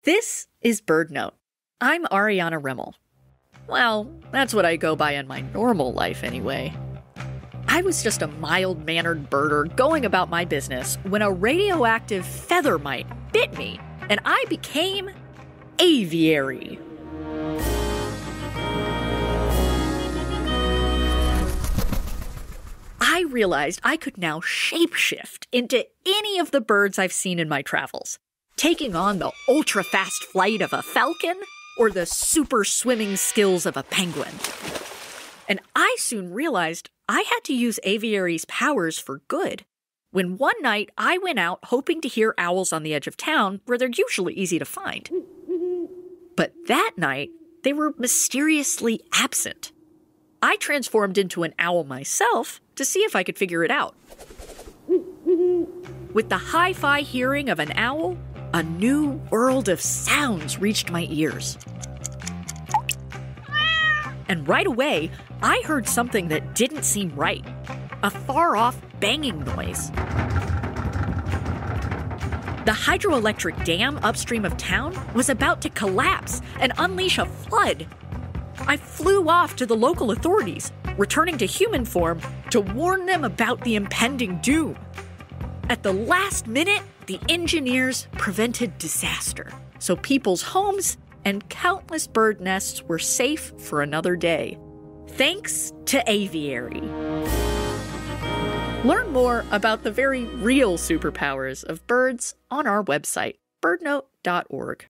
This is BirdNote. I'm Ariana Rimmel. Well, that's what I go by in my normal life anyway. I was just a mild-mannered birder going about my business when a radioactive feather mite bit me, and I became Aviary. I realized I could now shapeshift into any of the birds I've seen in my travels, taking on the ultra-fast flight of a falcon or the super swimming skills of a penguin. And I soon realized I had to use Aviary's powers for good. When one night I went out hoping to hear owls on the edge of town where they're usually easy to find. But that night, they were mysteriously absent. I transformed into an owl myself to see if I could figure it out. With the hi-fi hearing of an owl, a new world of sounds reached my ears. And right away, I heard something that didn't seem right. A far-off banging noise. The hydroelectric dam upstream of town was about to collapse and unleash a flood. I flew off to the local authorities, returning to human form to warn them about the impending doom. At the last minute, the engineers prevented disaster, so people's homes and countless bird nests were safe for another day. Thanks to Aviary. Learn more about the very real superpowers of birds on our website, birdnote.org.